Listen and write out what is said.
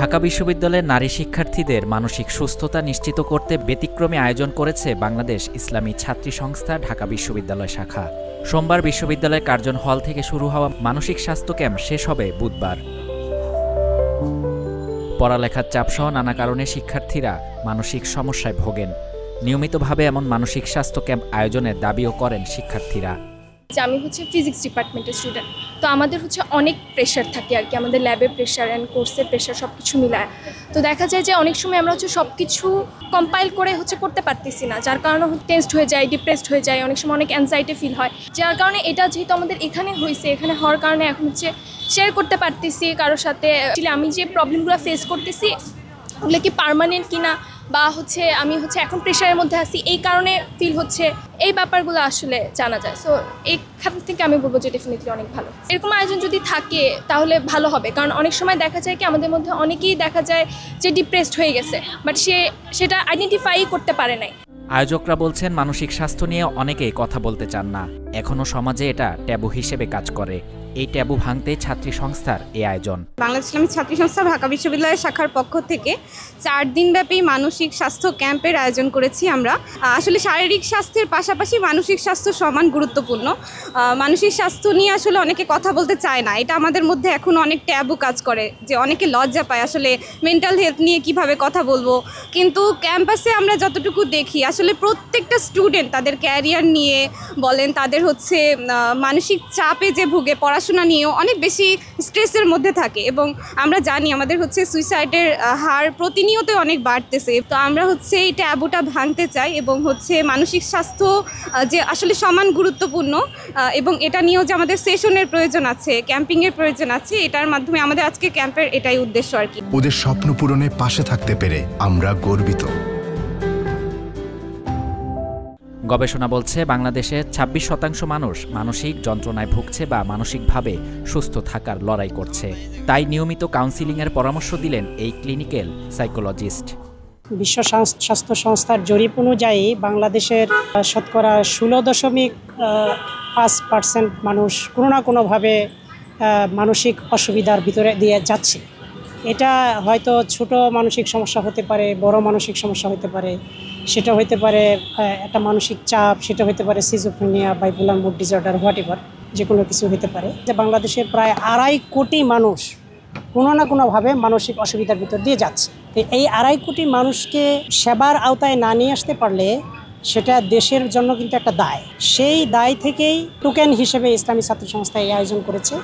ঢাকা বিশ্ববিদ্যালয়ের নারী শিক্ষার্থীদের মানসিক সুস্থতা নিশ্চিত করতে ব্যতিক্রমী আয়োজন করেছে বাংলাদেশ ইসলামী ছাত্রী সংস্থা ঢাকা বিশ্ববিদ্যালয় শাখা। সোমবার বিশ্ববিদ্যালয়ের কার্জন হল থেকে শুরু হওয়া মানসিক স্বাস্থ্য ক্যাম্প শেষ হবে বুধবার। পড়ালেখার চাপসহ নানা কারণে শিক্ষার্থীরা মানসিক সমস্যায় ভোগেন। নিয়মিতভাবে এমন মানসিক স্বাস্থ্য ক্যাম্প আয়োজনের দাবিও করেন শিক্ষার্থীরা। আমি ফিজিক্স ডিপার্টমেন্টের স্টুডেন্ট, তো আমাদের অনেক প্রেশার থাকে আর কি, আমাদের ল্যাবে প্রেশার অ্যান্ড কোর্সের প্রেশার সব কিছু মিলায়। তো দেখা যায় যে অনেক সময় আমরা সব কিছু কম্পাইল করে করতে পারতেছি না, যার কারণে টেনসড হয়ে যায়, ডিপ্রেসড হয়ে যায়, অনেক সময় অনেক অ্যাংজাইটি ফিল হয়। যার কারণে এটা যেহেতু আমাদের এখানে হয়েছে, এখানে হওয়ার কারণে এখন শেয়ার করতে পারতেছি কারোর সাথে। আমি যে প্রবলেমগুলো ফেস করতেছি ওগুলো কি পার্মানেন্ট কিনা, বা আমি এখন প্রেশারের মধ্যে আছি এই কারণে ফিল হচ্ছে, এই ব্যাপারগুলো আসলে জানা যায়। সো এইখান থেকে আমি বলবো যে ডেফিনেটলি অনেক ভালো। এরকম আয়োজন যদি থাকে তাহলে ভালো হবে, কারণ অনেক সময় দেখা যায় কি আমাদের মধ্যে অনেকেই দেখা যায় যে ডিপ্রেসড হয়ে গেছে, বাট সেটা আইডেন্টিফাই করতে পারে নাই। আয়োজকরা বলছেন মানসিক স্বাস্থ্য নিয়ে অনেকেই কথা বলতে চান না, এখনও সমাজে এটা ট্যাবু হিসেবে কাজ করে। এই ট্যাবু ভাঙতে ছাত্রী সংস্থার এই আয়োজন। বাংলাদেশ ইসলামী ছাত্রী সংস্থা ঢাকা বিশ্ববিদ্যালয় শাখার পক্ষ থেকে 4 দিনব্যাপী মানসিক স্বাস্থ্য ক্যাম্পের আয়োজন করেছি আমরা। আসলে শারীরিক স্বাস্থ্যের পাশাপাশি মানসিক স্বাস্থ্য সমান গুরুত্বপূর্ণ। মানসিক স্বাস্থ্য নিয়ে আসলে অনেকে কথা বলতে চায় না, এটা আমাদের মধ্যে এখন অনেক ট্যাবু কাজ করে, যে অনেকে লজ্জা পায় আসলে মেন্টাল হেলথ নিয়ে কিভাবে কথা বলবো। কিন্তু ক্যাম্পাসে আমরা যতটুকু দেখি আসলে প্রত্যেকটা স্টুডেন্ট তাদের ক্যারিয়ার নিয়ে বলেন, তাদের মানসিক চাপে যে ভুগে, পড়াশোনা নিয়েও অনেক বেশি স্ট্রেসের মধ্যে থাকে, এবং আমরা জানি আমাদের সুইসাইডের হার প্রতিনিয়ত অনেক বাড়তেছে। তো আমরা এই ট্যাবুটা ভাঙতে চাই, এবং মানসিক স্বাস্থ্য যে আসলে সমান গুরুত্বপূর্ণ, এবং এটা নিয়েও যে আমাদের সেশনের প্রয়োজন আছে, ক্যাম্পিংয়ের প্রয়োজন আছে, এটার মাধ্যমে আমাদের আজকে ক্যাম্পের এটাই উদ্দেশ্য আর কি। ওদের স্বপ্ন পূরণে পাশে থাকতে পেরে আমরা গর্বিত। গবেষণা বলছে বাংলাদেশের 26% মানুষ মানসিক যন্ত্রণায় ভুগছে বা মানসিকভাবে সুস্থ থাকার লড়াই করছে। তাই নিয়মিত কাউন্সিলিংয়ের পরামর্শ দিলেন এই ক্লিনিক্যাল সাইকোলজিস্ট। বিশ্ব স্বাস্থ্য সংস্থার জরিপ অনুযায়ী বাংলাদেশের শতকরা 16.5% মানুষ কোনো না কোনোভাবে মানসিক অসুবিধার ভিতরে দিয়ে যাচ্ছে। এটা হয়তো ছোট মানসিক সমস্যা হতে পারে, বড় মানসিক সমস্যা হতে পারে, সেটা হতে পারে একটা মানসিক চাপ, সেটা হতে পারে schizophrenia, bipolar mood disorder, whatever, যে কোনো কিছু হতে পারে। যে বাংলাদেশের প্রায় 2.5 কোটি মানুষ কোনো না কোনোভাবে মানসিক অসুবিধার ভিতর দিয়ে যাচ্ছে। তো এই 2.5 কোটি মানুষকে সেবার আওতায় না নিয়ে আসতে পারলে সেটা দেশের জন্য কিন্তু একটা দায়। সেই দায় থেকেই টোকেন হিসেবে ইসলামী ছাত্র সংস্থা এই আয়োজন করেছে।